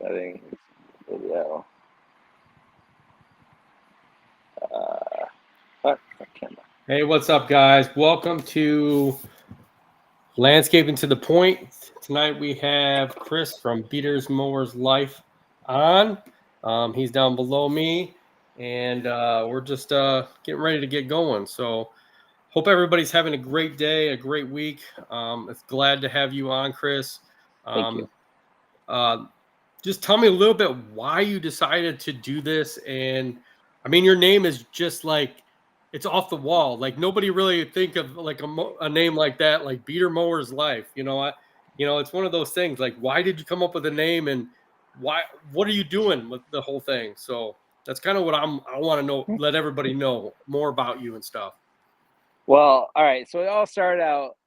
Settings, video. Camera. Hey, what's up, guys? Welcome to Landscaping to the Point. Tonight we have Chris from Beaters Mowers Life on. He's down below me, and we're just getting ready to get going. So, hope everybody's having a great day, a great week. It's glad to have you on, Chris. Thank you. Just tell me a little bit why you decided to do this. And I mean, your name is just like, it's off the wall. Like nobody really think of like a name like that, like Beater Mowers Life. It's one of those things. Like, why did you come up with a name, and what are you doing with the whole thing? So that's kind of what I want to know. Let everybody know more about you and stuff. Well, all right. So it all started out.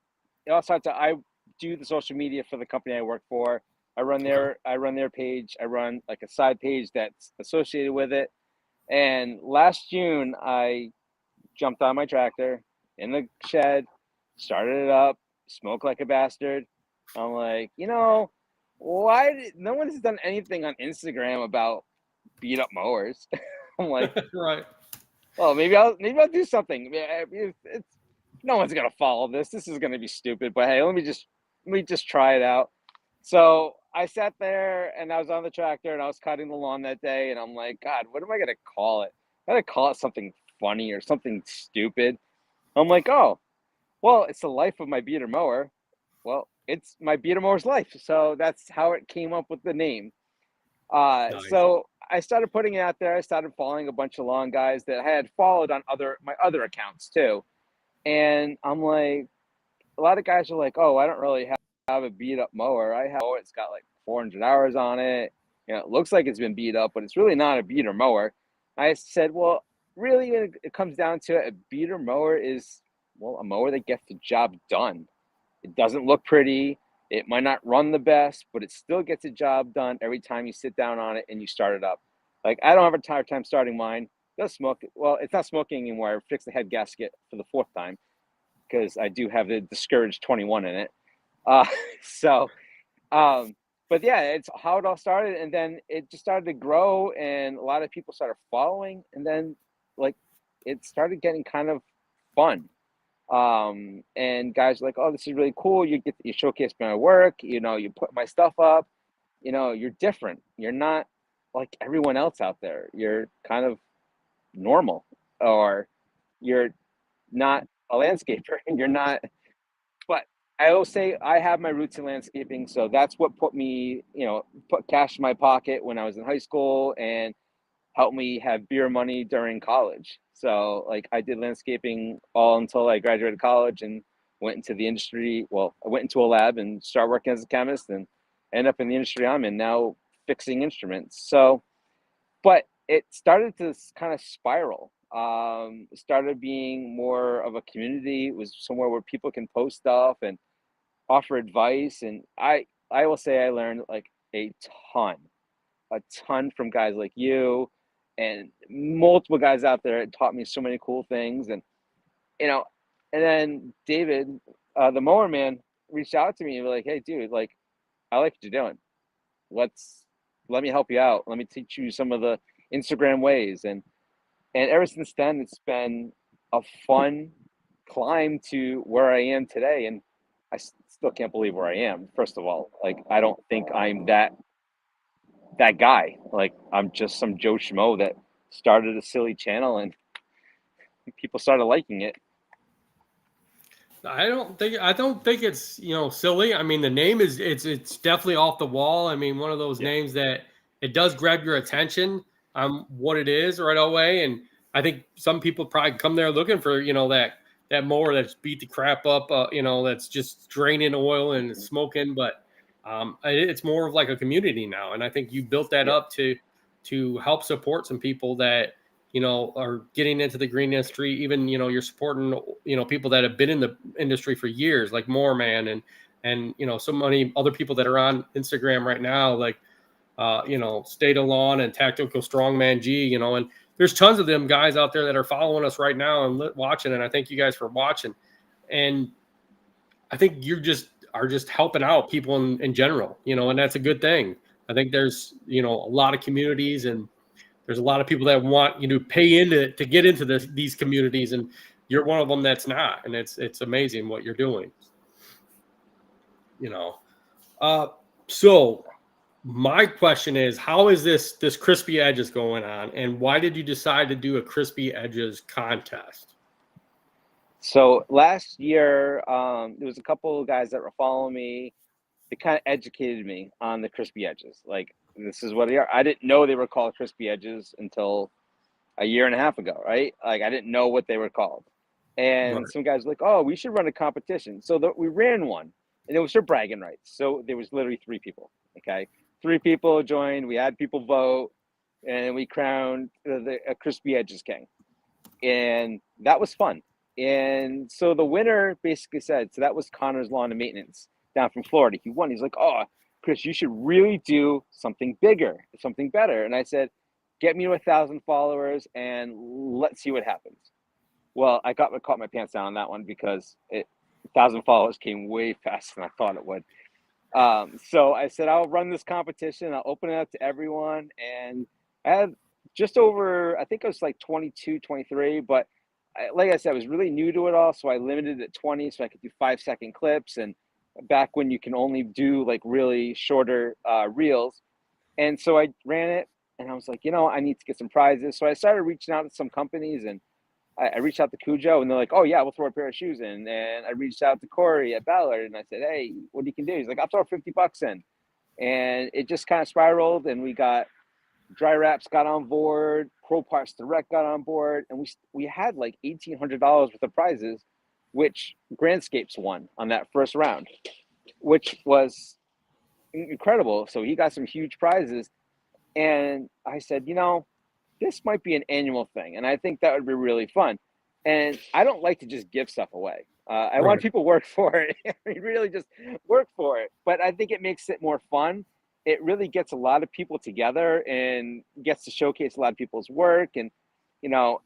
I do the social media for the company I work for. I run their page. I run like a side page that's associated with it. And last June, I jumped on my tractor in the shed, started it up, smoked like a bastard. I'm like, why no one has done anything on Instagram about beat up mowers? I'm like, Right. well, maybe I'll do something. It's no one's gonna follow this. This is gonna be stupid. But hey, let me just try it out. So I sat there and I was on the tractor and I was cutting the lawn that day, and I'm like, God, what am I gonna call it? I gotta call it something funny or something stupid. I'm like, oh, well, it's the life of my beater mower. Well, it's my beater mower's life. So that's how it came up with the name. Nice. So I started putting it out there. I started following a bunch of lawn guys that I had followed on my other accounts too. And I'm like, a lot of guys are like, oh, I don't really have a beat up mower. I have, it's got like 400 hours on it. It looks like it's been beat up, but it's really not a beater mower. I said, well, really, it comes down to it. A beater mower is, well, a mower that gets the job done. It doesn't look pretty. It might not run the best, but it still gets the job done every time you sit down on it and you start it up. Like, I don't have a hard time starting mine. It does smoke. Well, it's not smoking anymore. I fixed the head gasket for the 4th time because I do have the discouraged 21 in it. But yeah, it's how it all started, and then it just started to grow, and a lot of people started following, and then like it started getting kind of fun. And guys are like, oh, this is really cool. You showcase my work, you put my stuff up, you're different. You're not like everyone else out there. You're kind of normal, or you're not a landscaper, and you're not. But I will say I have my roots in landscaping, so that's what put me, put cash in my pocket when I was in high school and helped me have beer money during college. So like I did landscaping all until I graduated college and went into the industry. Well, I went into a lab and started working as a chemist and end up in the industry I'm in now, fixing instruments. So, but it started to kind of spiral. It started being more of a community. It was somewhere where people can post stuff and offer advice. And I will say I learned like a ton from guys like you and multiple guys out there. It taught me so many cool things. And and then David, the mower man, reached out to me and was like, hey dude, like I like what you're doing. Let me help you out. Let me teach you some of the Instagram ways. And ever since then, it's been a fun climb to where I am today. And I still can't believe where I am. First of all, like, I don't think I'm that guy. Like, I'm just some Joe Schmo that started a silly channel and people started liking it. I don't think it's silly. I mean, the name is it's definitely off the wall. I mean, one of those names that it does grab your attention on what it is right away. And I think some people probably come there looking for that mower that's beat the crap up, that's just draining oil and smoking. But it's more of like a community now, and I think you built that up to help support some people that are getting into the green industry. Even, you're supporting, people that have been in the industry for years, like Moorman and so many other people that are on Instagram right now, like, State of Lawn and Tactical Strongman G, and there's tons of them guys out there that are following us right now and watching. And I thank you guys for watching. And I think you are just helping out people in general, and that's a good thing. I think there's, a lot of communities, and there's a lot of people that want to pay into to get into these communities, and you're one of them that's not, and it's amazing what you're doing. So my question is, how is this Crispy Edges going on, and why did you decide to do a Crispy Edges contest? So last year, there was a couple of guys that were following me. They kind of educated me on the Crispy Edges. Like, this is what they are. I didn't know they were called Crispy Edges until a year and a half ago, right? Like, I didn't know what they were called. And Right. some guys were like, oh, we should run a competition. So we ran one, and it was for bragging rights. So there was literally 3 people, okay? 3 people joined. We had people vote, and we crowned a Crispy Edges king. And that was fun. And so the winner basically said, so that was Connor's Lawn and Maintenance down from Florida. He won. He's like, oh, Chris, you should really do something bigger, something better. And I said, get me to 1,000 followers and let's see what happens. Well, I caught my pants down on that one because 1,000 followers came way faster than I thought it would. So I said, I'll run this competition. I'll open it up to everyone. And I had just over, I think it was like 22, 23, but like I said, I was really new to it all. So I limited it at 20 so I could do 5-second clips. And back when you can only do like really shorter reels. And so I ran it, and I was like, I need to get some prizes. So I started reaching out to some companies, and I reached out to Cujo, and they're like, oh yeah, we'll throw a pair of shoes in. And I reached out to Corey at Ballard, and I said, hey, what you can do? He's like, I'll throw $50 in. And it just kind of spiraled, and we got Dry Wraps got on board, Pro Parts Direct got on board, and we had like $1,800 worth of prizes, which Grandscapes won on that first round, which was incredible. So he got some huge prizes, and I said, this might be an annual thing, and I think that would be really fun. And I don't like to just give stuff away. I want people to work for it. Really just work for it. But I think it makes it more fun. It really gets a lot of people together and gets to showcase a lot of people's work. And,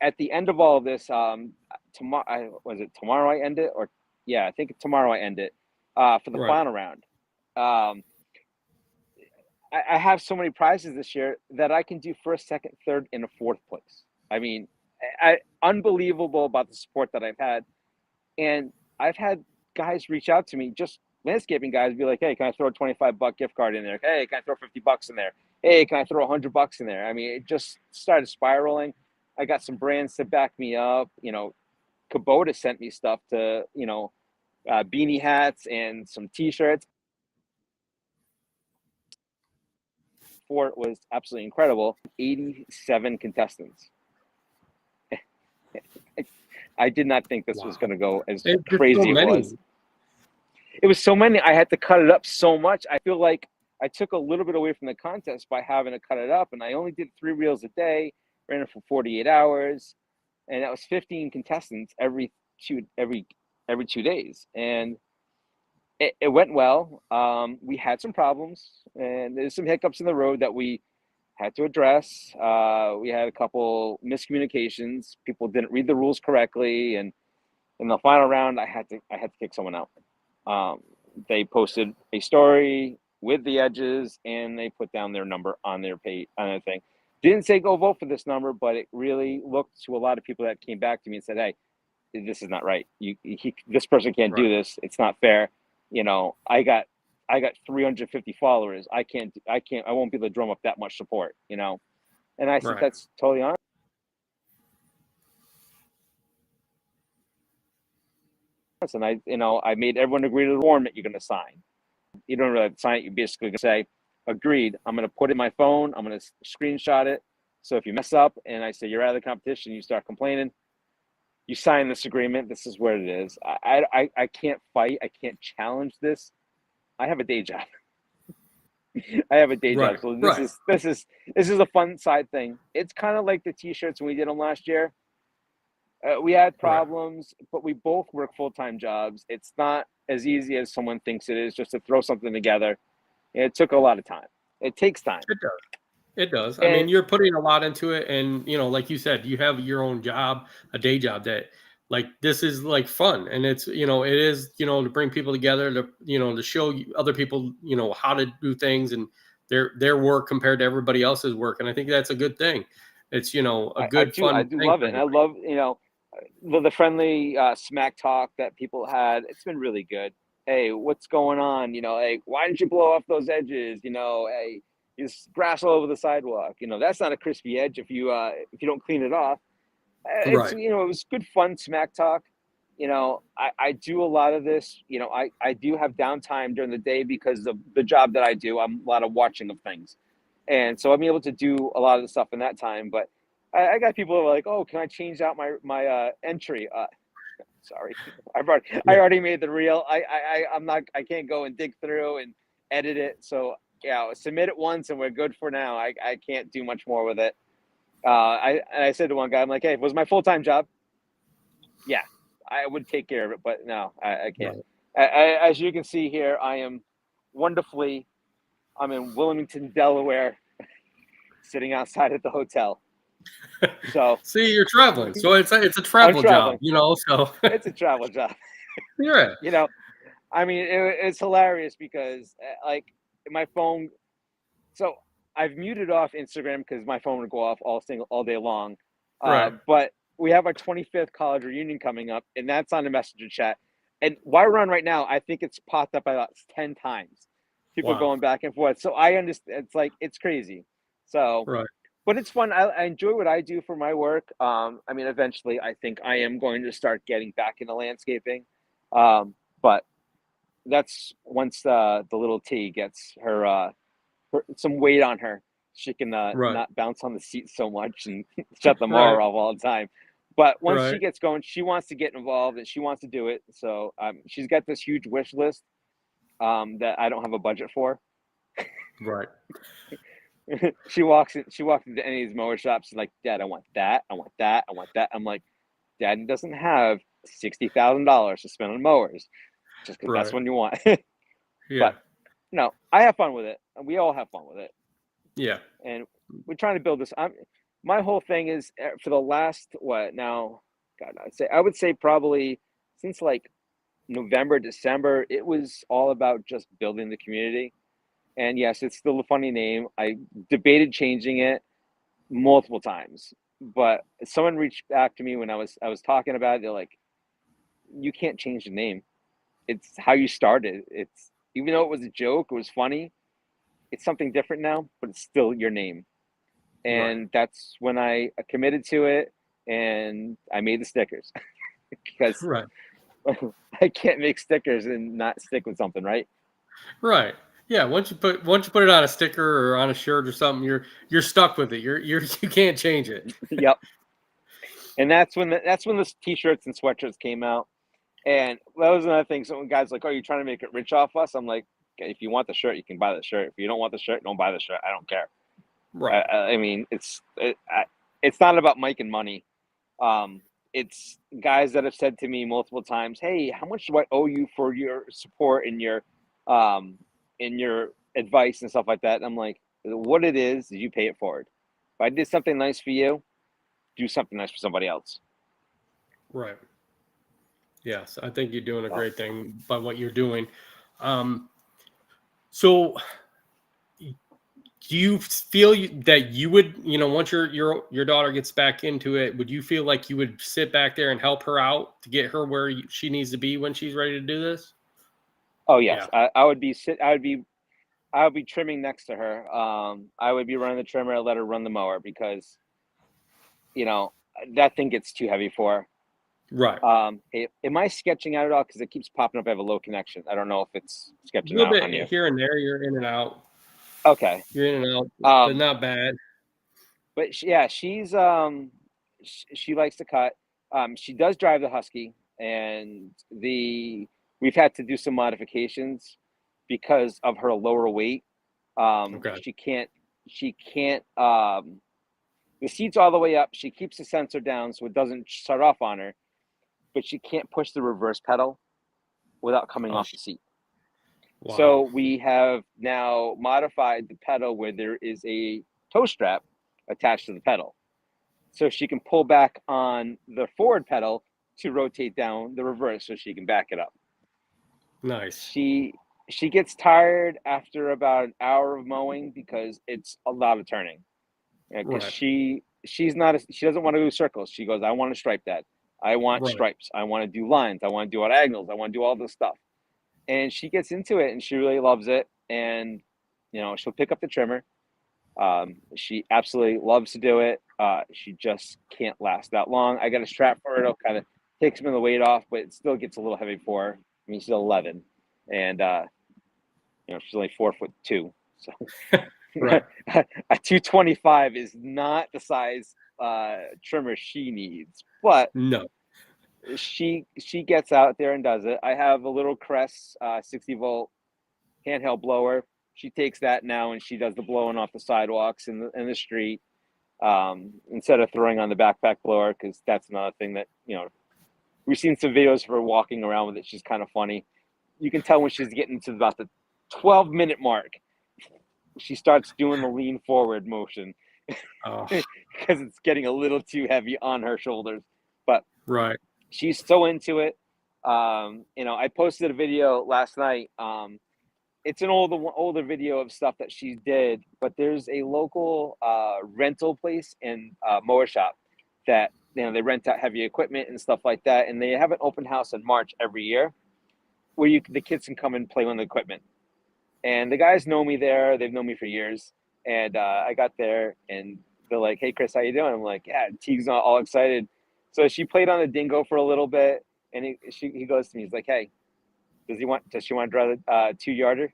at the end of all of this, tomorrow, was it tomorrow I end it? Or, yeah, I think tomorrow I end it for the final round. I have so many prizes this year that I can do first, second, third, and a fourth place. I mean, unbelievable about the support that I've had. And I've had guys reach out to me, just landscaping guys, be like, hey, can I throw a $25 gift card in there? Hey, can I throw $50 in there? Hey, can I throw $100 in there? I mean, it just started spiraling. I got some brands to back me up. Kubota sent me stuff to, beanie hats and some t-shirts. It was absolutely incredible. 87 contestants. I did not think this was going to go as crazy as it was. It was so many. I had to cut it up so much. I feel like I took a little bit away from the contest by having to cut it up, and I only did 3 reels a day, ran it for 48 hours, and that was 15 contestants every 2 days. And it went well. We had some problems, and there's some hiccups in the road that we had to address. We had a couple miscommunications. People didn't read the rules correctly, and in the final round, I had to kick someone out. They posted a story with the edges, and they put down their number on their page on their thing. Didn't say go vote for this number, but it really looked to a lot of people that came back to me and said, "Hey, this is not right. This person can't do this. It's not fair." I got 350 followers. I won't be able to drum up that much support, And I said, that's totally honest. And I made everyone agree to the form that you're going to sign. You don't really have to sign it. You basically going to say, agreed. I'm going to put it in my phone. I'm going to screenshot it. So if you mess up and I say you're out of the competition, you start complaining, you sign this agreement. This is what it is. I can't fight. I can't challenge this. I have a day job. I have a day job. So this is a fun side thing. It's kind of like the t-shirts when we did them last year. We had problems, but we both work full-time jobs. It's not as easy as someone thinks it is just to throw something together. It took a lot of time. It takes time. It does. It does. I mean, you're putting a lot into it, and like you said, you have your own job, a day job that, like, this is like fun, and it's it is to bring people together, to to show other people how to do things, and their work compared to everybody else's work, and I think that's a good thing. It's a good I fun do thing love for it, and I everybody. love the friendly smack talk that people had. It's been really good. Hey, what's going on? Hey, why didn't you blow off those edges? Hey, there's grass all over the sidewalk. That's not a crispy edge if you don't clean it off. It's Right. it was good fun smack talk. I do a lot of this. I do have downtime during the day because of the job that I do. I'm a lot of watching of things, and so I'm able to do a lot of the stuff in that time. But I got people who are like, "Oh, can I change out my entry?" Sorry, I Yeah. already made the reel. I'm not. I can't go and dig through and edit it. So yeah, submit it once and we're good for now. I can't do much more with it. I said to one guy, I'm like, "Hey, if it was my full time job, yeah, I would take care of it, but no, I can't." Right. As you can see here, I am wonderfully. I'm in Wilmington, Delaware, sitting outside at the hotel. So See, you're traveling, so it's a I'm travel job, traveling. So It's a travel job. yeah. you know, I mean, it's hilarious because like my phone. So I've muted off Instagram because my phone would go off all day long. Right. But we have our 25th college reunion coming up, and that's on the messenger chat. And why we're on right now, I think it's popped up about 10 times. People Wow. going back and forth. So I understand. It's like it's crazy. So, Right. but it's fun. I enjoy what I do for my work. I mean, eventually, I think I am going to start getting back into landscaping. But that's once the little T gets some weight on her. She can Right. not bounce on the seat so much and shut the Right. mower off all the time. But once she Right. gets going, she wants to get involved and she wants to do it. So she's got this huge wish list that I don't have a budget for. Right. She walks into any of these mower shops. She's like, "Dad, I want that. I want that. I want that." I'm like, "Dad doesn't have $60,000 to spend on mowers just because that's Right. what you want." Yeah. But no, I have fun with it. We all have fun with it. Yeah. And we're trying to build this. My whole thing is for the last what now? God, I would say probably since like November, December, it was all about just building the community. And yes, it's still a funny name. I debated changing it multiple times, but someone reached back to me when I was talking about it. They're like, "You can't change the name. It's how you started. It's even though it was a joke, it was funny. It's something different now, but it's still your name." Right. And that's when I committed to it and I made the stickers because Right. I can't make stickers and not stick with something, right? Right. Yeah. Once you put it on a sticker or on a shirt or something, you're stuck with it. You can't change it. Yep. And that's when the t-shirts and sweatshirts came out. And that was another thing. So when guys like, "Oh, you're trying to make it rich off us?" I'm like, "Okay, if you want the shirt, you can buy the shirt. If you don't want the shirt, don't buy the shirt. I don't care." Right. I mean, it's not about making money. Um, it's guys that have said to me multiple times, "Hey, how much do I owe you for your support um, and your advice and stuff like that?" And I'm like, "What it is you pay it forward. If I did something nice for you, do something nice for somebody else." Right. Yes, I think you're doing a So, great thing by what you're doing. Um, so do you feel that you would, once your daughter gets back into it, would you feel like you would sit back there and help her out to get her where she needs to be when she's ready to do this? oh yes, Yeah. I would be trimming next to her. I would be running the trimmer. I'd let her run the mower because you know that thing gets too heavy for her. Right. Am I sketching out at all? Because it keeps popping up. I have a low connection. I don't know if it's A sketching little out on bit you. here and there. You're in and out. Okay. You're in and out, but Um, not bad. but yeah, she likes to cut. She does drive the Husky, and we've had to do some modifications because of her lower weight. Okay. She can't. The seat's all the way up. She keeps the sensor down so it doesn't start off on her, but she can't push the reverse pedal without coming Oh, off the seat. So wow. we have now modified the pedal where there is a toe strap attached to the pedal. So she can pull back on the forward pedal to rotate down the reverse so she can back it up. Nice. She she gets tired after about an hour of mowing because it's a lot of turning. Because Right. she doesn't want to do circles. She goes, I want to stripe that. I want Right. stripes. I want to do lines. I want to do diagonals. I want to do all this stuff. And she gets into it and she really loves it. And she'll pick up the trimmer. She absolutely loves to do it. She just can't last that long. I got a strap for her. It'll kind of take some of the weight off, but it still gets a little heavy for her. I mean, she's 11, and she's only 4'2", so Right. a 225 is not the size trimmer she needs. But No. she gets out there and does it. I have a little Crest 60-volt handheld blower. She takes that now and she does the blowing off the sidewalks in the street, instead of throwing on the backpack blower, because that's another thing that we've seen some videos of her walking around with it. She's kind of funny. You can tell when she's getting to about the 12-minute mark, she starts doing the lean forward motion Oh, because it's getting a little too heavy on her shoulders. But right. she's so into it. I posted a video last night. It's an older video of stuff that she did, but there's a local rental place and mower shop that they rent out heavy equipment and stuff like that, and they have an open house in March every year where the kids can come and play on the equipment. And the guys know me there; they've known me for years. And I got there, and they're like, "Hey, Chris, how you doing?" I'm like, "Yeah." Teague's all excited. So she played on the dingo for a little bit, and he goes to me, he's like, "Hey, does she want to drive a 2-yarder?"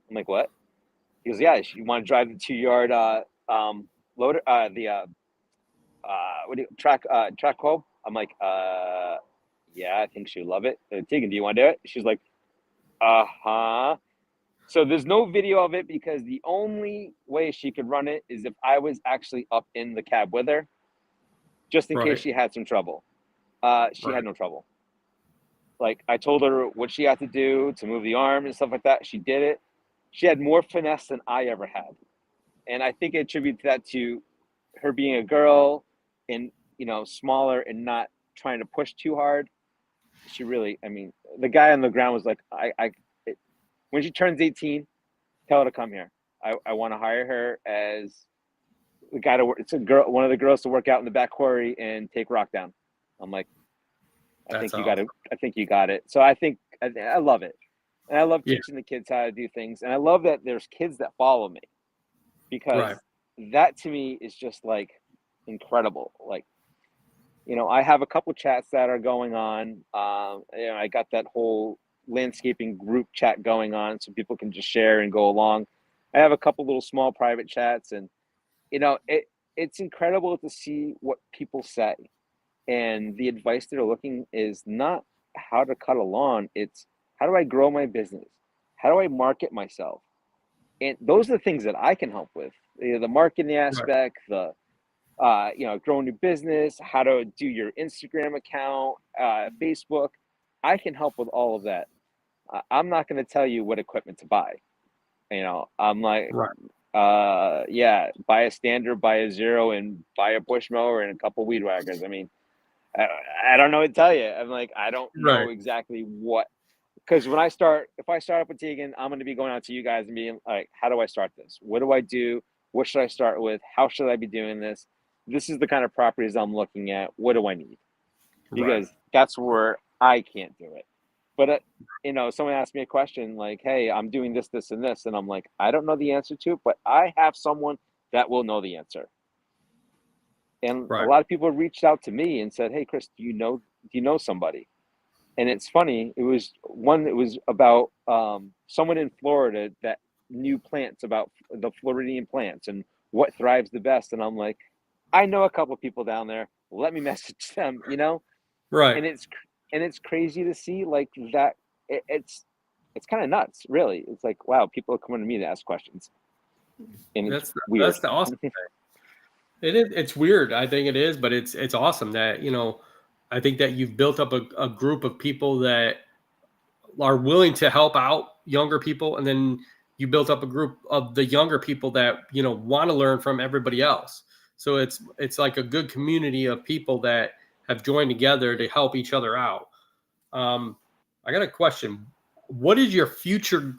I'm like, "What?" He goes, "Yeah, you want to drive the 2-yard loader, what do you track home?" I'm like, "Yeah, I think she'd love it." Tegan, do you want to do it? She's like, "Uh-huh." So there's no video of it because the only way she could run it is if I was actually up in the cab with her, just in case Right. she had some trouble. She Right. had no trouble. Like, I told her what she had to do to move the arm and stuff like that. She did it. She had more finesse than I ever had. And I think I attribute that to her being a girl and, smaller and not trying to push too hard. She really, I mean, the guy on the ground was like, when she turns 18, tell her to come here. I want to hire her as the guy to work. It's a girl, one of the girls to work out in the back quarry and take rock down. I'm like, I That's think you got awesome. it. I think you got it. So I love it. And I love Yeah. teaching the kids how to do things. And I love that there's kids that follow me, because Right. that to me is just like incredible. Like, I have a couple chats that are going on. I got that whole landscaping group chat going on so people can just share and go along. I have a couple little small private chats, and it's incredible to see what people say. And the advice they're looking is not how to cut a lawn, it's how do I grow my business? How do I market myself? And those are the things that I can help with. The marketing Right. aspect, the growing your business, how to do your Instagram account, Facebook. I can help with all of that. I'm not going to tell you what equipment to buy. I'm like, Right. yeah, buy a standard, buy a zero, and buy a push mower and a couple weed whackers. I mean, I don't know what to tell you. I'm like, I don't know Right. exactly what, because if I start up with Tegan, I'm going to be going out to you guys and being like, how do I start this? What do I do? What should I start with? How should I be doing this? This is the kind of properties I'm looking at. What do I need? Right. Because that's where I can't do it. But, someone asked me a question like, hey, I'm doing this, this, and this. And I'm like, I don't know the answer to it, but I have someone that will know the answer. And a Right. lot of people reached out to me and said, hey, Chris, do you know somebody? And it's funny. It was about someone in Florida that knew plants, about the Floridian plants and what thrives the best. And I'm like, I know a couple of people down there. Let me message them, Right. and it's crazy to see like that. It's kind of nuts, really. It's like, wow, people are coming to me to ask questions, and it's weird. That's the awesome thing. It is. It's weird. I think it is, but it's awesome that I think that you've built up a group of people that are willing to help out younger people, and then you built up a group of the younger people that want to learn from everybody else. So it's like a good community of people that have joined together to help each other out. I got a question. What is your future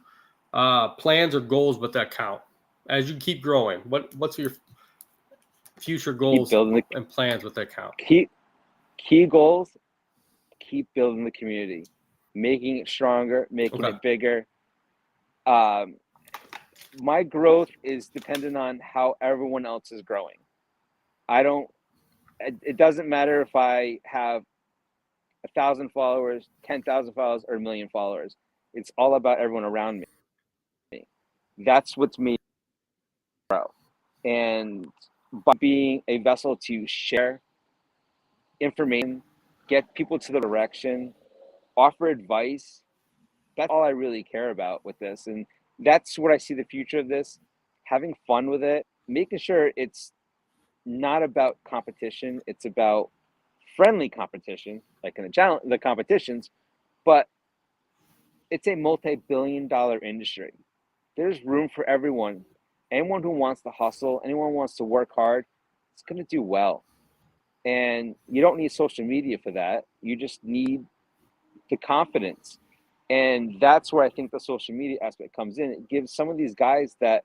plans or goals with that account as you keep growing? What's your future Keep goals building and plans with that account? key goals. Keep building the community, making it stronger, making Okay. it bigger. My growth is dependent on how everyone else is growing. It doesn't matter if I have 1,000 followers, 10,000 followers, or 1,000,000 followers. It's all about everyone around me. That's what's made me grow. And by being a vessel to share information, get people to the direction, offer advice, that's all I really care about with this. And that's what I see the future of this, having fun with it, making sure it's not about competition, it's about friendly competition, like in the competitions, but it's a multi-billion-dollar industry. There's room for everyone. Anyone who wants to hustle, anyone who wants to work hard, it's going to do well. And you don't need social media for that. You just need the confidence. And that's where I think the social media aspect comes in. It gives some of these guys that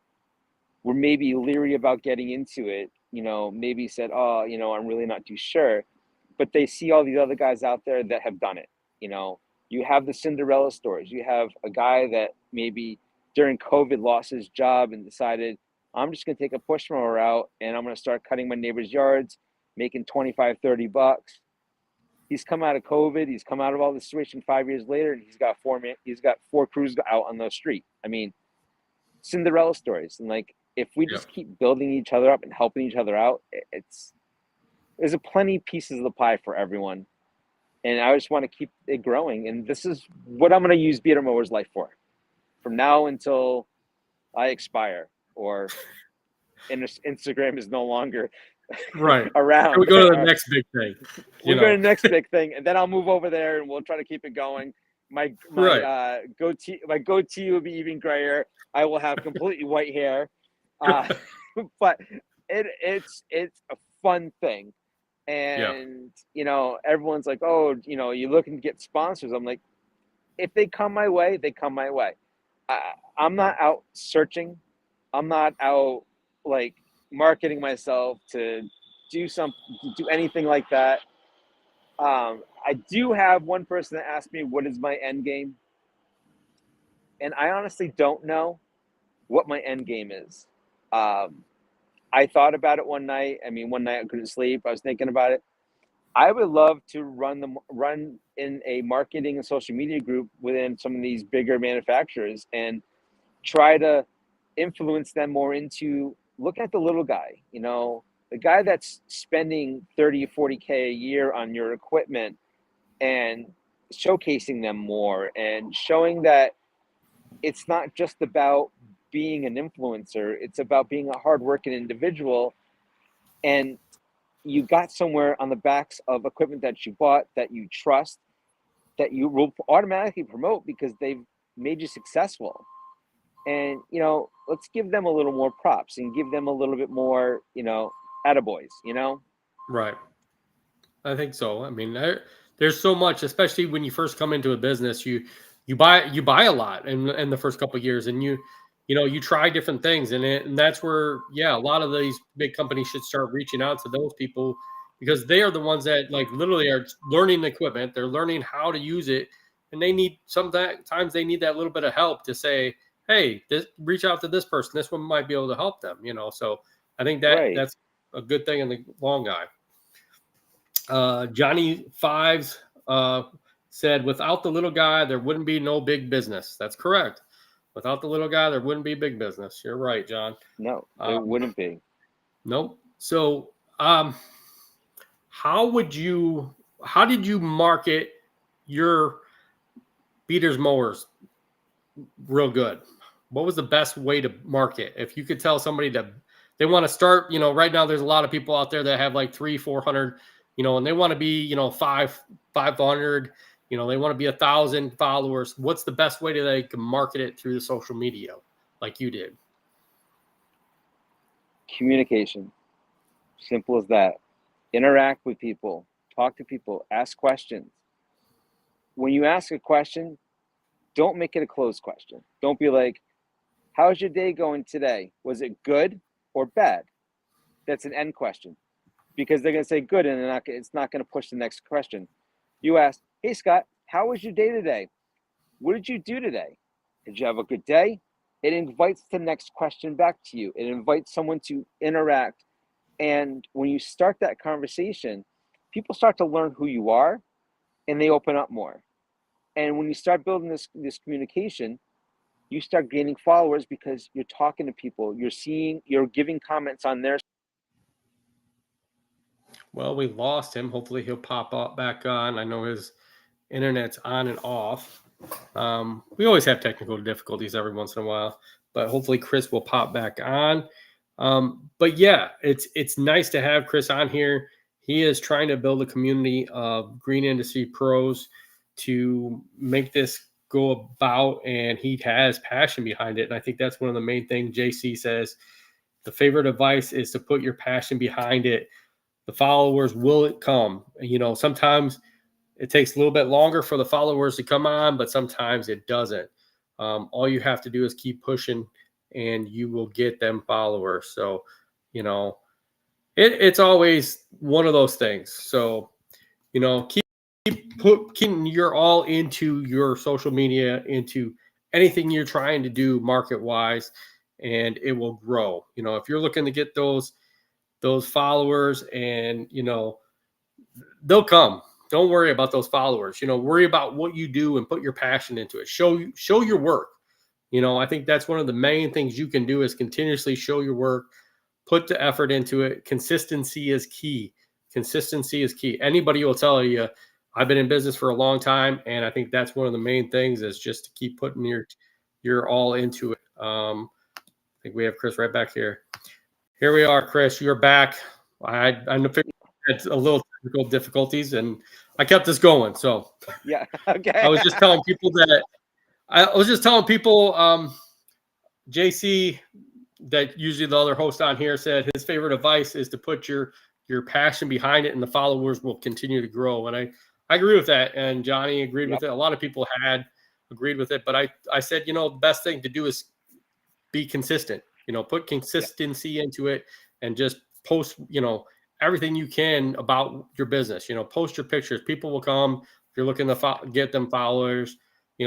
were maybe leery about getting into it, maybe said, oh, I'm really not too sure. But they see all these other guys out there that have done it. You have the Cinderella stories. You have a guy that maybe during COVID lost his job and decided, I'm just going to take a push mower out and I'm going to start cutting my neighbor's yards, making 25, 30 bucks. He's come out of COVID. He's come out of all this situation 5 years later, and he's got four crews out on the street. I mean, Cinderella stories. And like, if we just keep building each other up and helping each other out, there's a plenty pieces of the pie for everyone. And I just want to keep it growing. And this is what I'm going to use Beater Mowers Life for, from now until I expire or Instagram is no longer right around. Can we go to the next big thing? We'll go to the next big thing, and then I'll move over there and we'll try to keep it going. My goatee will be even grayer. I will have completely white hair. But it's a fun thing. And everyone's like, oh, you're looking to get sponsors. I'm like, if they come my way, they come my way. I'm not out searching. I'm not out like marketing myself to do anything like that. I do have one person that asked me what is my end game, and I honestly don't know what my end game is. I thought about it one night. I mean, one night I couldn't sleep. I was thinking about it. I would love to run in a marketing and social media group within some of these bigger manufacturers and try to influence them more into looking at the little guy, the guy that's spending 30, 40K a year on your equipment, and showcasing them more and showing that it's not just about being an influencer, it's about being a hardworking individual. And you got somewhere on the backs of equipment that you bought, that you trust, that you will automatically promote because they've made you successful. And, let's give them a little more props and give them a little bit more, attaboys, Right. I think so. I mean, there's so much, especially when you first come into a business, you buy a lot in the first couple of years, and you try different things, and that's where a lot of these big companies should start reaching out to those people, because they are the ones that like literally are learning the equipment, they're learning how to use it, and sometimes they need that little bit of help to say, hey, reach out to this person, this one might be able to help them, so I think that's a good thing in the long guy. Johnny Fives said, without the little guy, there wouldn't be no big business. That's correct. Without the little guy, there wouldn't be big business. You're right, John. No, there wouldn't be. Nope. So, how did you market your Beaters mowers real good? What was the best way to market? If you could tell somebody that they want to start, right now there's a lot of people out there that have like 300-400, and they want to be, 500, they want to be 1,000 followers. What's the best way they can market it through the social media like you did? Communication. Simple as that. Interact with people, talk to people, ask questions. When you ask a question, don't make it a closed question. Don't be like, how's your day going today? Was it good or bad? That's an end question, because they're going to say good, and it's not going to push the next question. You ask, hey, Scott, how was your day today? What did you do today? Did you have a good day? It invites the next question back to you. It invites someone to interact. And when you start that conversation, people start to learn who you are, and they open up more. And when you start building this communication, you start gaining followers because you're talking to people, you're giving comments on their. Well, we lost him. Hopefully he'll pop up back on. I know his internet's on and off. We always have technical difficulties every once in a while, but hopefully Chris will pop back on. But yeah, it's nice to have Chris on here. He is trying to build a community of green industry pros to make this go about, and he has passion behind it. And I think that's one of the main things JC says. The favorite advice is to put your passion behind it. The followers will come. Sometimes it takes a little bit longer for the followers to come on, but sometimes it doesn't. All you have to do is keep pushing, and you will get them followers. So, it's always one of those things. So, keeping your all into your social media, into anything you're trying to do market wise, and it will grow. If you're looking to get those followers, and they'll come. Don't worry about those followers. Worry about what you do and put your passion into it. Show your work. I think that's one of the main things you can do is continuously show your work, put the effort into it. Consistency is key. Consistency is key. Anybody will tell you, I've been in business for a long time, and I think that's one of the main things is just to keep putting your all into it. I think we have Chris right back here. Here we are, Chris. You're back. I it's a little technical difficulties, and I kept this going. So yeah, okay. I was just telling people JC, that usually the other host on here, said his favorite advice is to put your passion behind it, and the followers will continue to grow. And I agree with that. And Johnny agreed with it. A lot of people had agreed with it, but I said, the best thing to do is be consistent. Put consistency into it, and just post, everything you can about your business. Post your pictures. People will come. If you're looking to get them followers,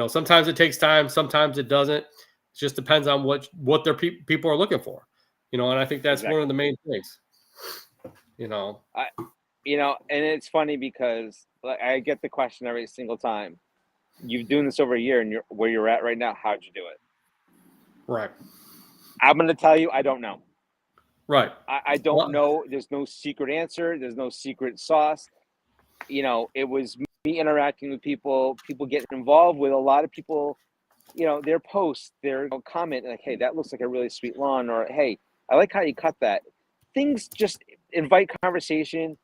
sometimes it takes time, sometimes it doesn't. It just depends on what their people are looking for. And I think that's one of the main things. And it's funny because I get the question every single time. You've doing this over a year, and where you're at right now, how'd you do it? Right. I'm going to tell you, I don't know. Right. I don't know. There's no secret answer. There's no secret sauce. It was me interacting with people getting involved with a lot of people, their posts, their comment, like, hey, that looks like a really sweet lawn, or hey, I like how you cut that. Things just invite conversation.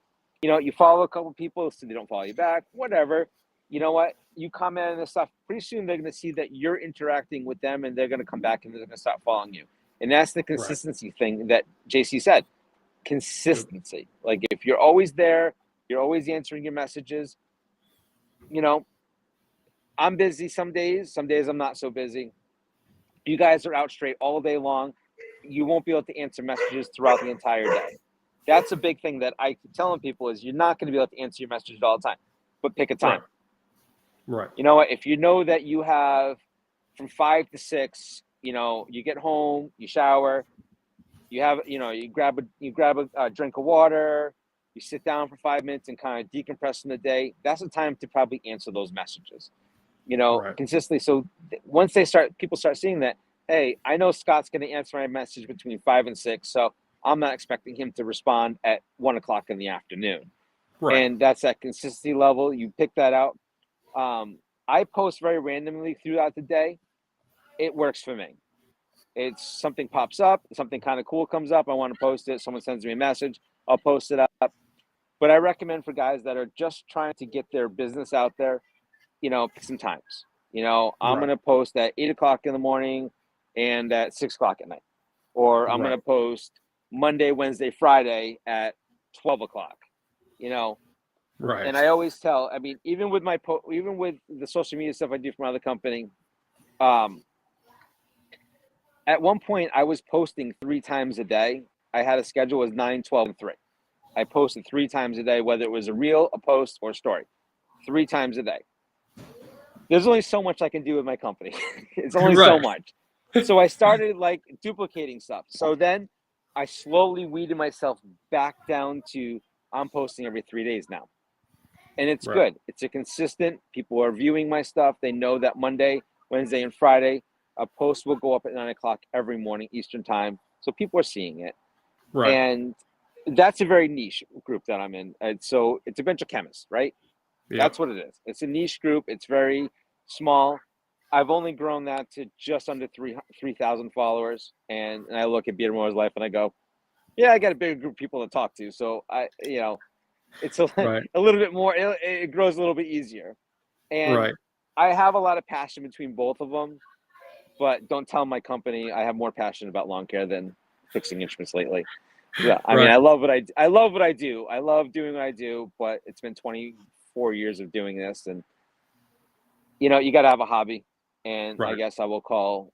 You follow a couple people, so they don't follow you back, whatever. You know what? You comment on this stuff. Pretty soon they're going to see that you're interacting with them, and they're going to come back and they're going to start following you. And that's the consistency thing that JC said. Consistency. Like, if you're always there, you're always answering your messages. I'm busy some days I'm not so busy. You guys are out straight all day long. You won't be able to answer messages throughout the entire day. That's a big thing that I keep telling people is you're not going to be able to answer your messages all the time, but pick a time. Right. You know what? If you know that you have from 5 to 6, you get home, you shower, you grab a drink of water, you sit down for 5 minutes and kind of decompress from the day. That's the time to probably answer those messages, consistently. So once people start seeing that, hey, I know Scott's going to answer my message between 5 and 6, so I'm not expecting him to respond at 1 o'clock in the afternoon. Right. And that's that consistency level. You pick that out. I post very randomly throughout the day. It works for me. It's something pops up, something kind of cool comes up. I want to post it. Someone sends me a message. I'll post it up. But I recommend for guys that are just trying to get their business out there, pick some times. I'm going to post at 8 o'clock in the morning and at 6 o'clock at night. Or I'm going to post Monday, Wednesday, Friday at 12 o'clock, Right. And I always tell, even with even with the social media stuff I do for my other company, At one point, I was posting 3 times a day. I had a schedule was 9, 12, and 3. I posted 3 times a day, whether it was a reel, a post, or a story. 3 times a day. There's only so much I can do with my company. It's only so Right. much. So I started like duplicating stuff. So then I slowly weeded myself back down to I'm posting every 3 days now. And it's Right. good. It's a consistent. People are viewing my stuff. They know that Monday, Wednesday, and Friday, a post will go up at 9 o'clock every morning Eastern time. So people are seeing it. Right. And that's a very niche group that I'm in. And so it's a bunch of chemists, right? Yep. That's what it is. It's a niche group. It's very small. I've only grown that to just under 3,000 followers. And I look at Beard Moore's Life and I go, yeah, I got a bigger group of people to talk to. So it's Right. a little bit more, it grows a little bit easier. And Right. I have a lot of passion between both of them, but don't tell my company I have more passion about lawn care than fixing instruments lately. Yeah, I mean, Right. I love what I love what I do. I love doing what I do, but it's been 24 years of doing this, and you got to have a hobby. And I Right. guess I will call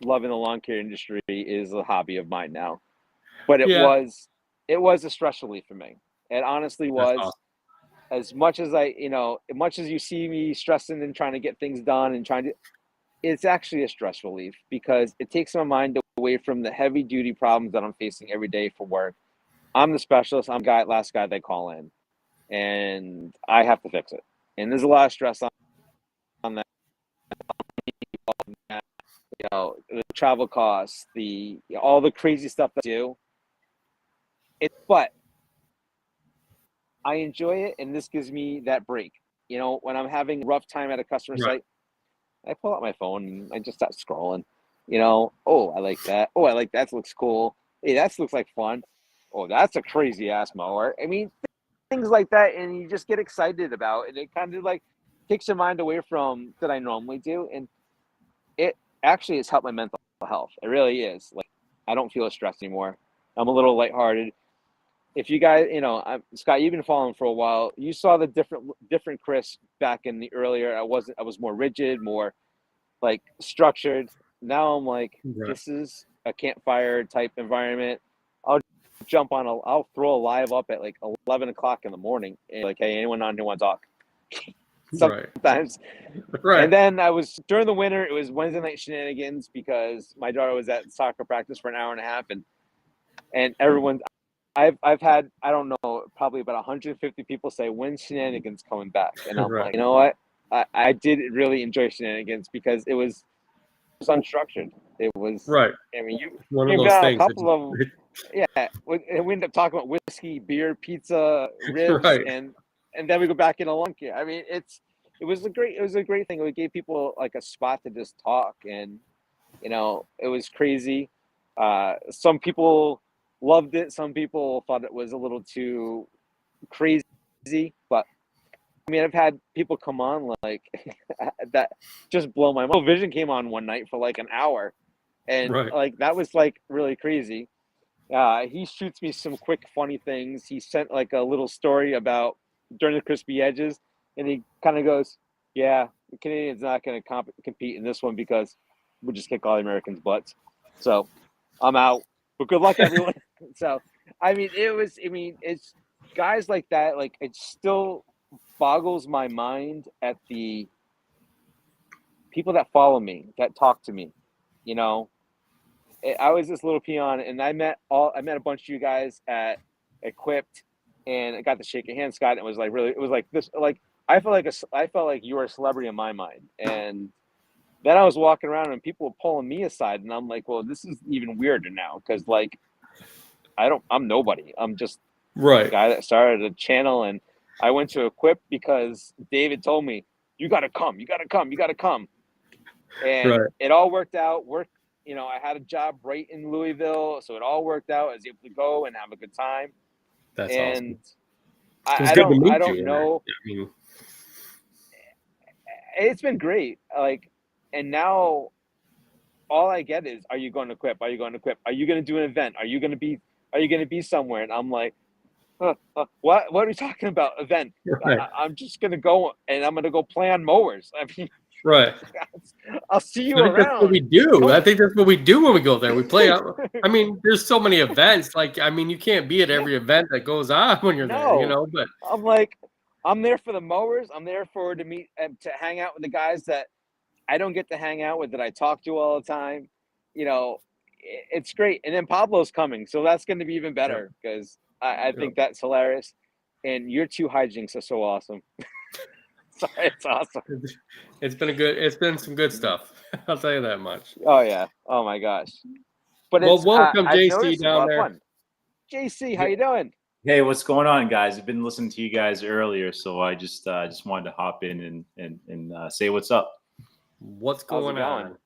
loving the lawn care industry is a hobby of mine now. But Yeah. it was a stress relief for me. It honestly That's was. awesome. As much as as much as you see me stressing and trying to get things done and trying to, it's actually a stress relief because it takes my mind away from the heavy duty problems that I'm facing every day for work. I'm the specialist. I'm last guy they call in, and I have to fix it. And there's a lot of stress on that. The travel costs, all the crazy stuff that I do. But I enjoy it, and this gives me that break. When I'm having a rough time at a customer Right. site, I pull out my phone and I just start scrolling. Oh, I like that. Oh, I like that. Looks cool. Hey, that looks like fun. Oh, that's a crazy ass mower. I mean, things like that, and you just get excited about, and it kind of like takes your mind away from that I normally do, and it actually has helped my mental health. It really is. Like, I don't feel stressed anymore. I'm a little lighthearted. If you guys, Scott, you've been following for a while. You saw the different Chris back in the earlier. I was more rigid, more like structured. Now I'm like, Right. this is a campfire type environment. I'll I'll throw a live up at like 11 o'clock in the morning. And like, hey, anyone on here want to talk? Right. Sometimes. Right. And then during the winter, it was Wednesday night shenanigans because my daughter was at soccer practice for an hour and a half, and everyone, I've had, I don't know, probably about 150 people say, when's shenanigans coming back? And I'm Right. like, you know what? I did really enjoy shenanigans because it was unstructured. It was, Right. I mean, One of you've those got a things that couple of them. Yeah, we end up talking about whiskey, beer, pizza, ribs, right. and then we go back into lung care. I mean, it was a great thing. It gave people like a spot to just talk, and it was crazy. Some people loved it. Some people thought it was a little too crazy, but I mean, I've had people come on like that just blow my mind. Vision came on one night for like an hour, and Right. like that was like really crazy. He shoots me some quick funny things. He sent like a little story about during the crispy edges, and he kind of goes, "Yeah, the Canadians not going to compete in this one because we just kick all the Americans' butts." So I'm out. But good luck, everyone. So I mean, it's guys like that. Like it still boggles my mind at the people that follow me, that talk to me. You know, I was this little peon, and I met a bunch of you guys at Equipped, and I got to shake your hand, Scott. And it was like really, it was like this, like I felt like you were a celebrity in my mind. And then I was walking around, and people were pulling me aside, and I'm like, well, this is even weirder now because like I'm nobody. I'm just a Right. guy that started a channel, and I went to Equip because David told me, you got to come, you got to come, you got to come. And Right. it all worked out. I had a job right in Louisville, so it all worked out. I was able to go and have a good time. That's awesome. And It was I good to don't I meet don't you. know. I mean, It's been great. Like, and now all I get is, are you going to Equip? Are you going to Equip? Are you going to do an event? Are you going to be somewhere? And I'm like, what are you talking about? Event? right. I'm just going to go, and I'm going to go play on mowers. I mean, Right. I'll see you I think that's what we around. do. I think that's what we do when we go there. We play out. I mean, there's so many events. Like, I mean, you can't be at Yeah, every event that goes on when you're there, no, but I'm like, I'm there for the mowers. I'm there for to meet and to hang out with the guys that I don't get to hang out with that I talk to all the time. It's great. And then Pablo's coming, so that's going to be even yep, better because I yep. think that's hilarious. And your two hijinks are so awesome. Sorry, it's awesome. It's been some good stuff. I'll tell you that much. Oh yeah. Oh my gosh. But Well, it's welcome I've JC noticed it's a down lot of there. fun. JC, how you doing? Hey, what's going on, guys? I've been listening to you guys earlier, so I just wanted to hop in and say what's up. What's How's it going going?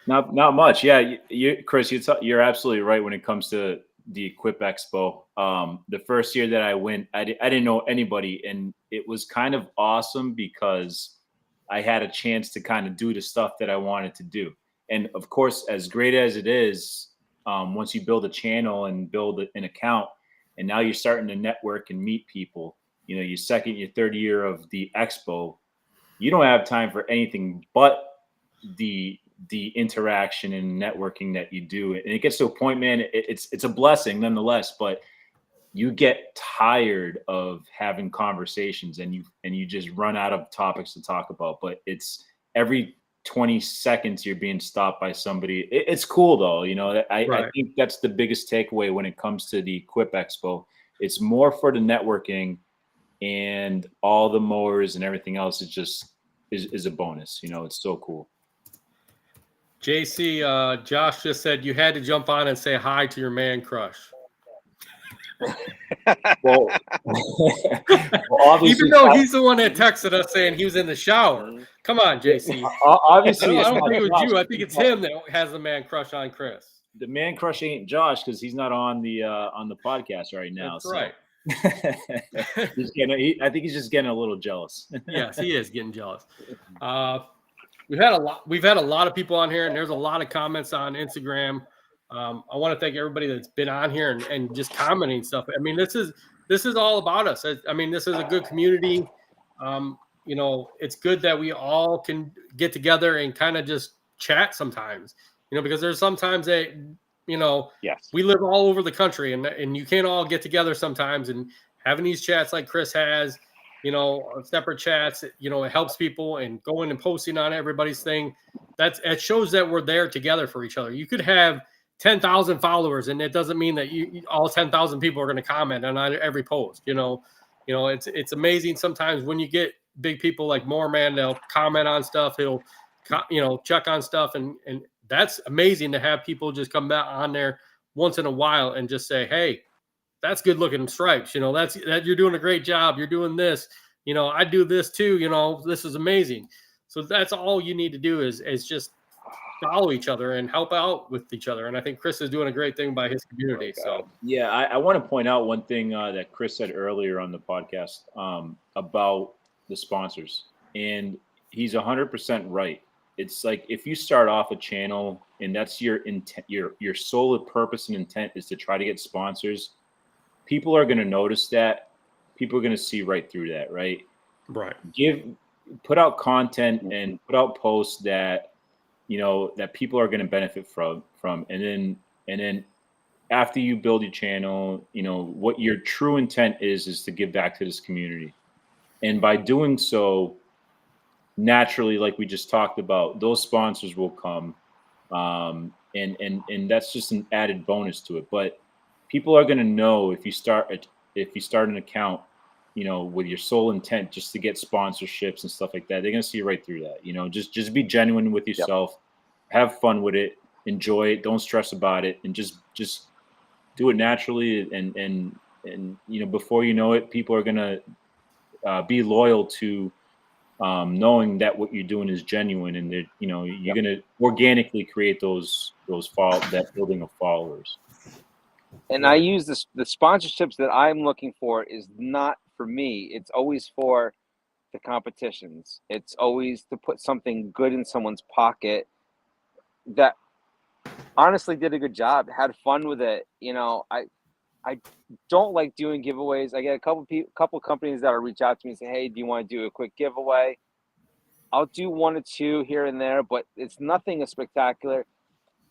on? Not much. Yeah, Chris, you're absolutely right when it comes to the Equip Expo. The first year that I went, I didn't know anybody, and it was kind of awesome because I had a chance to kind of do the stuff that I wanted to do. And of course, as great as it is, once you build a channel and build an account, and now you're starting to network and meet people, your second, your third year of the expo, you don't have time for anything but the interaction and networking that you do. And it gets to a point, man, it's a blessing nonetheless, but you get tired of having conversations and you just run out of topics to talk about. But it's every 20 seconds you're being stopped by somebody. It's cool though. I think that's the biggest takeaway when it comes to the Equip Expo. It's more for the networking, and all the mowers and everything else is a bonus. It's so cool. JC, Josh just said you had to jump on and say hi to your man crush. Well, obviously, even though he's the one that texted us saying he was in the shower. Come on, JC. Obviously, I don't think it was you. I think it's him that has the man crush on Chris. The man crush ain't Josh because he's not on the podcast right now. That's right. I think he's just getting a little jealous. Yes, he is getting jealous. We've had a lot of people on here, and there's a lot of comments on Instagram. I want to thank everybody that's been on here and just commenting stuff. I mean, this is all about us. I mean, this is a good community. It's good that we all can get together and kind of just chat sometimes, because there's sometimes that, yes, we live all over the country and you can't all get together sometimes, and having these chats like Chris has, separate chats, it helps people, and going and posting on everybody's thing. It shows that we're there together for each other. You could have 10,000 followers, and it doesn't mean that all 10,000 people are going to comment on every post. It's amazing sometimes when you get big people like Moorman, they'll comment on stuff. He'll, check on stuff, and that's amazing to have people just come back on there once in a while and just say, hey, that's good looking stripes. That you're doing a great job. You're doing this. I do this too. This is amazing. So that's all you need to do is just follow each other and help out with each other. And I think Chris is doing a great thing by his community. So yeah, I want to point out one thing that Chris said earlier on the podcast about the sponsors, and he's 100% right. It's like if you start off a channel and that's your intent, your sole purpose and intent is to try to get sponsors, people are going to notice that. People are going to see right through that, right? Right. Put out content and put out posts that that people are going to benefit from, and then after you build your channel, what your true intent is to give back to this community, and by doing so, naturally, like we just talked about, those sponsors will come, and that's just an added bonus to it. But people are going to know if you start an account, with your sole intent just to get sponsorships and stuff like that, they're going to see right through that. Just be genuine with yourself, have fun with it, enjoy it, don't stress about it, and just do it naturally. And before you know it, people are going to be loyal to knowing that what you're doing is genuine, and that you're going to organically create that building of followers. And I use the sponsorships that I'm looking for is not for me. It's always for the competitions. It's always to put something good in someone's pocket that honestly did a good job, had fun with it. I don't like doing giveaways. I get a couple companies that'll reach out to me and say, hey, do you want to do a quick giveaway? I'll do one or two here and there, but it's nothing spectacular.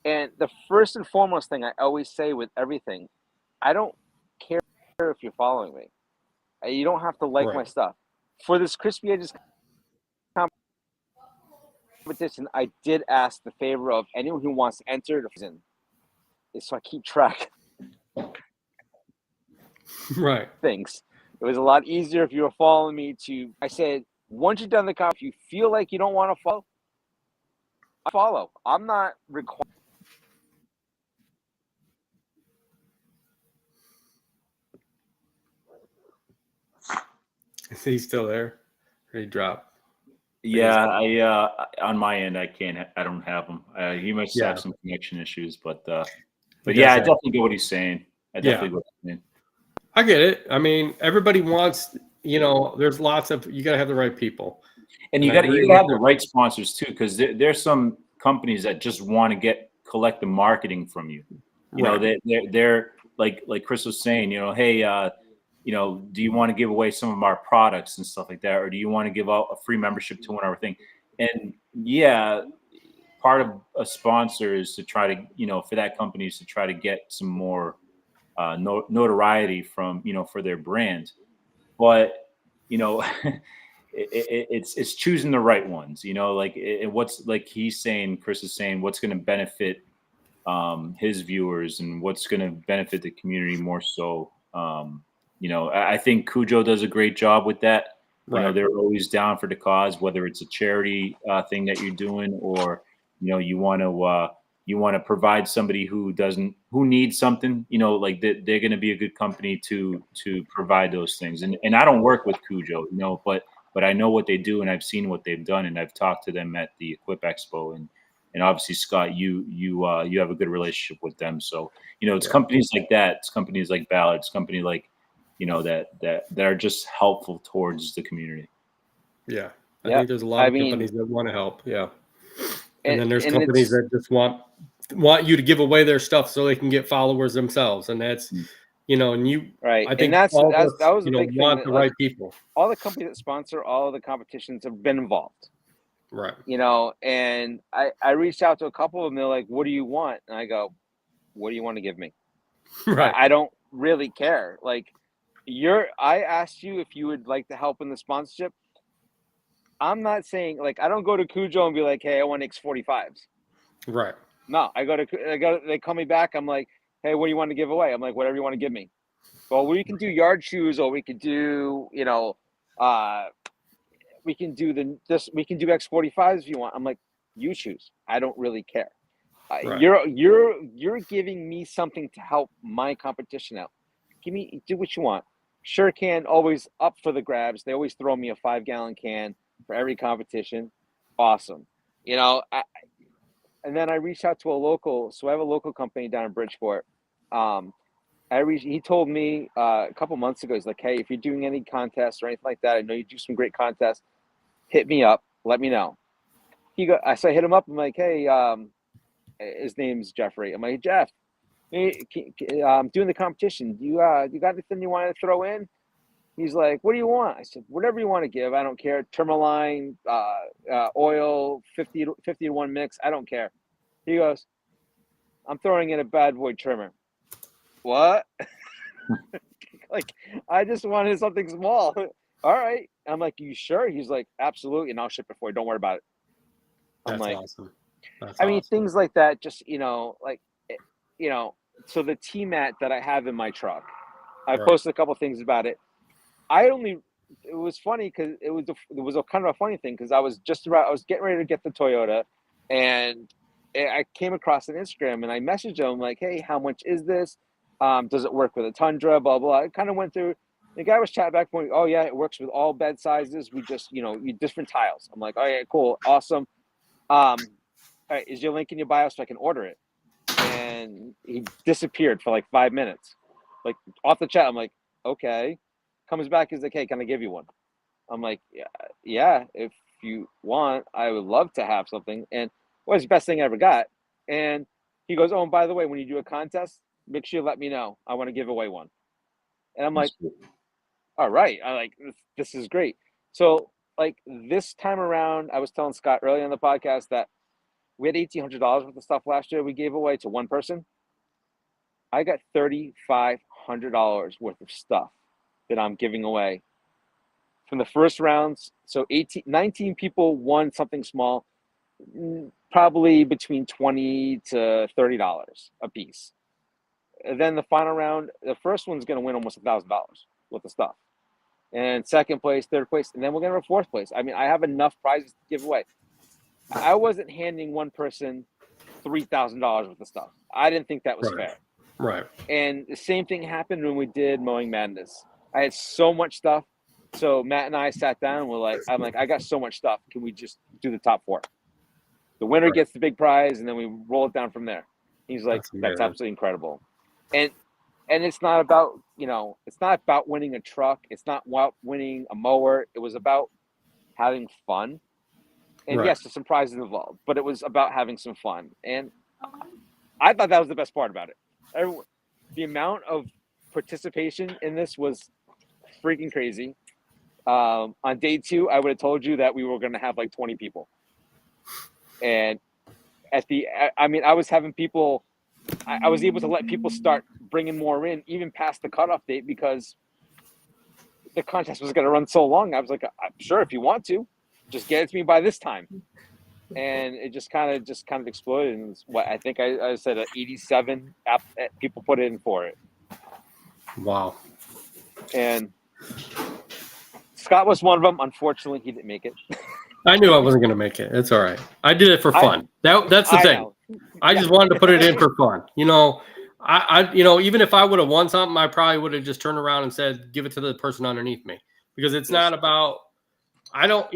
And the first and foremost thing I always say with everything, I don't care if you're following me. You don't have to like my Right. stuff. For this Crispy Edges competition, I did ask the favor of anyone who wants to enter the season, so I keep track Right. of things. It was a lot easier if you were following me. I said, once you're done the comp, if you feel like you don't want to follow. I'm not required. Is he still there? Or he dropped? Yeah, on my end, I don't have him. He must Yeah. have some connection issues, but He yeah, I does have- definitely get what he's saying. I definitely get what he's saying. I get it. I mean, everybody wants, there's lots of, you got to have the right people. And you And I got agree to have with the right sponsors too, because there's some companies that just want to collect the marketing from you. You know, Right. they're like Chris was saying, hey, do you want to give away some of our products and stuff like that, or do you want to give out a free membership to one of our thing? And yeah, part of a sponsor is to try to, for that company is to try to get some more notoriety from, for their brand. But, it's choosing the right ones, like what's like he's saying, Chris is saying, what's going to benefit his viewers and what's going to benefit the community more so. I think Cujo does a great job with that. Right. They're always down for the cause, whether it's a charity thing that you're doing, or you want to provide somebody who needs something. Like they're going to be a good company to provide those things. And I don't work with Cujo, but I know what they do, and I've seen what they've done, and I've talked to them at the Equip Expo, and obviously, Scott, you have a good relationship with them. So it's companies like that, it's companies like Ballard, it's company like that are just helpful towards the community. Yeah, I think there's a lot of companies that want to help. Yeah, and then there's companies that just want you to give away their stuff so they can get followers themselves, and that's and you right. I think and that was a you big want thing. the right people. All the companies that sponsor all of the competitions have been involved. Right. And I reached out to a couple of them. They're like, "What do you want?" And I go, "What do you want to give me?" Right. I don't really care. Like, I asked you if you would like to help in the sponsorship. I'm not saying, like, I don't go to Cujo and be like, "Hey, I want X45s." Right. No, they call me back. I'm like, "Hey, what do you want to give away?" I'm like, "Whatever you want to give me." Well, we can do yard shoes, or we could do, we can do we can do X45s if you want. I'm like, you choose. I don't really care. Right. You're giving me something to help my competition out. Do what you want. Sure can, always up for the grabs. They always throw me a 5-gallon can for every competition. Awesome. And then I reached out to so I have a local company down in Bridgeport. He told me a couple months ago, he's like, "Hey, if you're doing any contests or anything like that, I know you do some great contests. Hit me up. Let me know." So I hit him up. I'm like, "Hey, his name's Jeffrey." I'm like, "Jeff, hey, I'm doing the competition. You got anything you want to throw in?" He's like, "What do you want?" I said, "Whatever you want to give. I don't care. Tourmaline, oil, 50 to 1 mix. I don't care." He goes, "I'm throwing in a bad boy trimmer." What? Like, I just wanted something small. All right. I'm like, "You sure?" He's like, "Absolutely. And I'll ship it for you. Don't worry about it." I'm That's like, awesome. I mean, things like that, just, so the T-Mat that I have in my truck, I posted a couple things about it. It was funny because it was a kind of a funny thing, because I was getting ready to get the Toyota, and I came across an Instagram, and I messaged him like, "Hey, how much is this? Does it work with a Tundra? Blah, blah." I kind of went through. The guy was chatting back, going, "Oh yeah, it works with all bed sizes. We just, you different tiles." I'm like, "Oh yeah, cool, awesome. All right, is your link in your bio so I can order it?" And he disappeared for like 5 minutes, like off the chat. I'm like, "Okay." Comes back, he's like, "Hey, can I give you one?" I'm like, yeah, if you want, I would love to have something. And it was the best thing I ever got. And he goes, "Oh, and by the way, when you do a contest, make sure you let me know. I want to give away one." And I'm like, "All right." I like, this is great. So like this time around, I was telling Scott earlier in the podcast that we had $1,800 worth of stuff last year we gave away to one person. I got $3,500 worth of stuff that I'm giving away from the first rounds. So 19 people won something small, probably between $20 to $30 a piece. And then the final round, the first one's going to win almost $1,000 worth of stuff. And second place, third place, and then we're going to have fourth place. I mean, I have enough prizes to give away. I wasn't handing one person $3,000 worth of stuff. I didn't think that was fair. Right. And the same thing happened when we did Mowing Madness. I had so much stuff. So Matt and I sat down and I'm like, I got so much stuff. Can we just do the top 4? The winner gets the big prize, and then we roll it down from there. He's like, that's absolutely incredible. And it's not about, it's not about winning a truck. It's not about winning a mower. It was about having fun. And yes, there's some prizes involved, but it was about having some fun. And I thought that was the best part about it. The amount of participation in this was freaking crazy. On day 2, I would have told you that we were going to have like 20 people. And I was having people, I was able to let people start bringing more in, even past the cutoff date, because the contest was going to run so long. I was like, I'm sure if you want to, just get it to me by this time. And it just kind of exploded. And what I think I said 87 people put in for it. Wow. And Scott was one of them. Unfortunately, he didn't make it. I knew I wasn't going to make it. It's all right. I did it for fun. That's the thing. I just wanted to put it in for fun. Even if I would have won something, I probably would have just turned around and said, give it to the person underneath me, because it's not about, I don't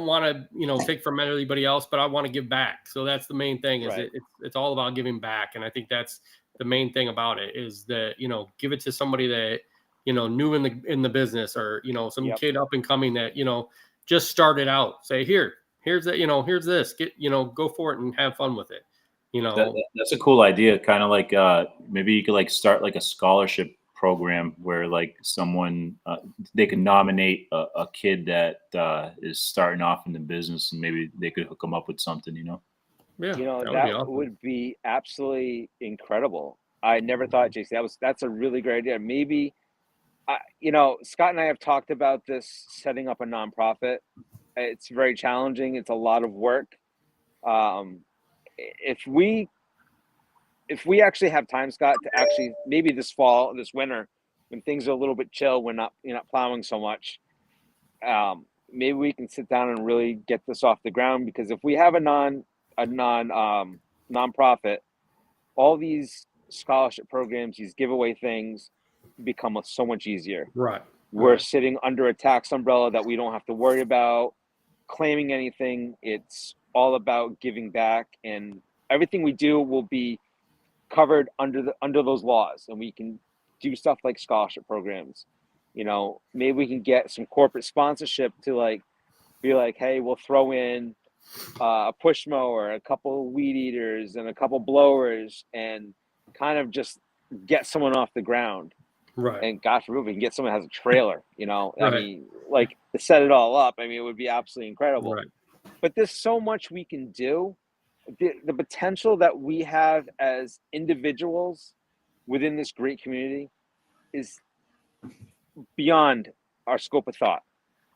want to, take from anybody else, but I want to give back. So that's the main thing, is it's all about giving back. And I think that's the main thing about it, is that, give it to somebody that, new in the business, or, some kid up and coming that, just started out. Say, here's that, here's this, go for it and have fun with it. That's a cool idea. Kind of like maybe you could start like a scholarship program where someone they can nominate a kid that is starting off in the business, and maybe they could hook them up with something. Yeah, that would be absolutely incredible. I never thought, JC, that's a really great idea. Maybe, Scott and I have talked about this, setting up a nonprofit. It's very challenging. It's a lot of work. If we actually have time, Scott, to actually maybe this winter, when things are a little bit chill, we're not plowing so much. Maybe we can sit down and really get this off the ground, because if we have a nonprofit, all these scholarship programs, these giveaway things, become so much easier. Right. We're sitting under a tax umbrella that we don't have to worry about claiming anything. It's all about giving back, and everything we do will be covered under those laws, and we can do stuff like scholarship programs. Maybe we can get some corporate sponsorship to be like, hey, we'll throw in a push mower, a couple weed eaters, and a couple blowers, and kind of just get someone off the ground. Right. And God forbid we can get someone that has a trailer, Right. I mean, to set it all up. I mean, it would be absolutely incredible. Right. But there's so much we can do. The potential that we have as individuals within this great community is beyond our scope of thought.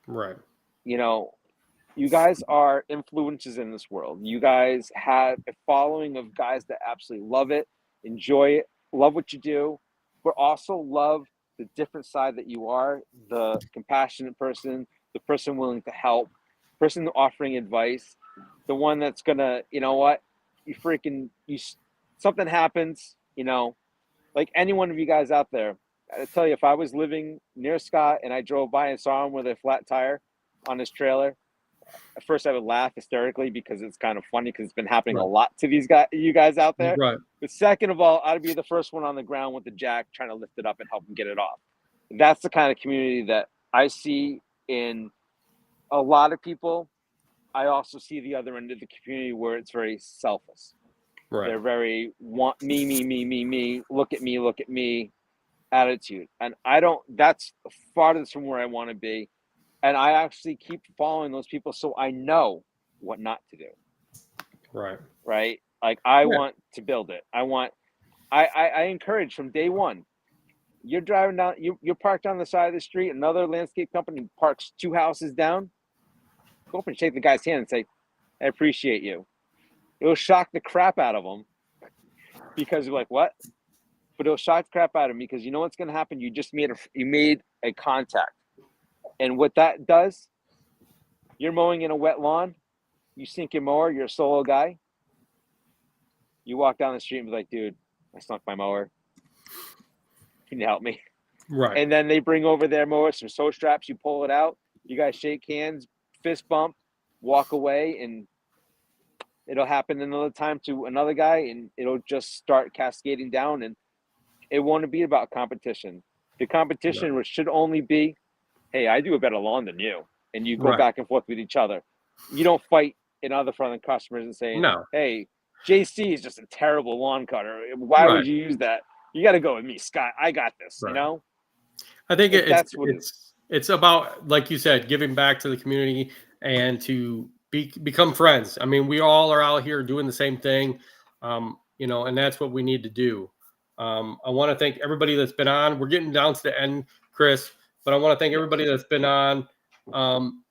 Right. You guys are influencers in this world. You guys have a following of guys that absolutely love it, enjoy it, love what you do, but also love the different side that you are, the compassionate person, the person willing to help, person offering advice, the one that's gonna, something happens, like any one of you guys out there. I tell you, if I was living near Scott and I drove by and saw him with a flat tire on his trailer, at first I would laugh hysterically, because it's kind of funny, because it's been happening a lot to you guys out there. Right. But second of all, I'd be the first one on the ground with the jack, trying to lift it up and help him get it off. That's the kind of community that I see in a lot of people. I also see the other end of the community where it's very selfless. Right. They're very want me, look at me attitude. And that's farthest from where I want to be. And I actually keep following those people so I know what not to do. Right. Right. Like I Yeah. want to build it. I encourage from day one. You're driving down, you're parked on the side of the street, another landscape company parks 2 houses down. Go up and shake the guy's hand and say, I appreciate you. It'll shock the crap out of them because you're like, what? But it'll shock the crap out of them because you know what's going to happen? You just made a contact. And what that does, you're mowing in a wet lawn, you sink your mower, you're a solo guy. You walk down the street and be like, dude, I sunk my mower. Can you help me? Right. And then they bring over their mower, some tow straps, you pull it out, you guys shake hands, fist bump, walk away, and it'll happen another time to another guy, and it'll just start cascading down, and it won't be about competition. The competition should only be, hey, I do a better lawn than you, and you go back and forth with each other. You don't fight in other front of customers and saying, No. hey, JC is just a terrible lawn cutter. Why would you use that? You got to go with me, Scott. I got this, you know? I think it's about, like you said, giving back to the community and to become friends. I mean, we all are out here doing the same thing, you know, and that's what we need to do. I want to thank everybody that's been on. We're getting down to the end, Chris, but I want to thank everybody that's been on,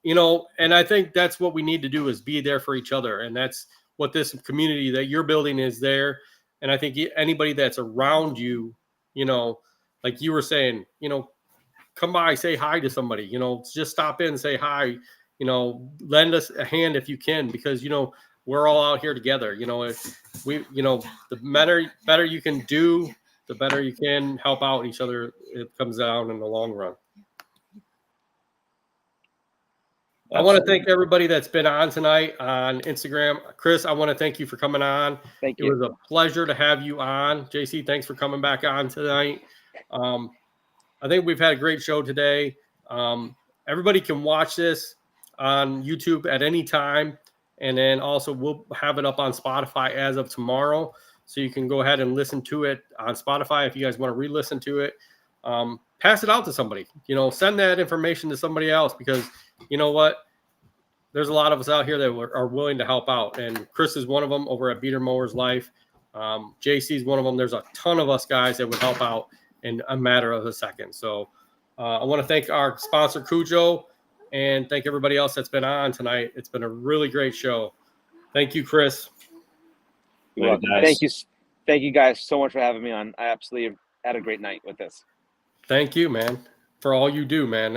you know, and I think that's what we need to do is be there for each other. And that's what this community that you're building is there. And I think anybody that's around you, you know, like you were saying, you know, come by, say hi to somebody, you know, just stop in and say hi, you know, lend us a hand if you can, because, you know, we're all out here together. You know, if we, you know, the better you can do, the better you can help out each other. It comes down in the long run. I want to thank everybody that's been on tonight on Instagram. Chris, I want to thank you for coming on. Thank you. It was a pleasure to have you on. JC, thanks for coming back on tonight. I think we've had a great show today. Everybody can watch this on YouTube at any time. And then also we'll have it up on Spotify as of tomorrow. So you can go ahead and listen to it on Spotify if you guys want to re-listen to it. Pass it out to somebody, you know, send that information to somebody else, because you know what? There's a lot of us out here that are willing to help out. And Chris is one of them over at Beater Mowers Life. JC is one of them. There's a ton of us guys that would help out in a matter of a second. So I want to thank our sponsor, Cujo, and thank everybody else that's been on tonight. It's been a really great show. Thank you, Chris. You're welcome. Thank you. Thank you guys so much for having me on. I absolutely had a great night with this. Thank you, man, for all you do, man.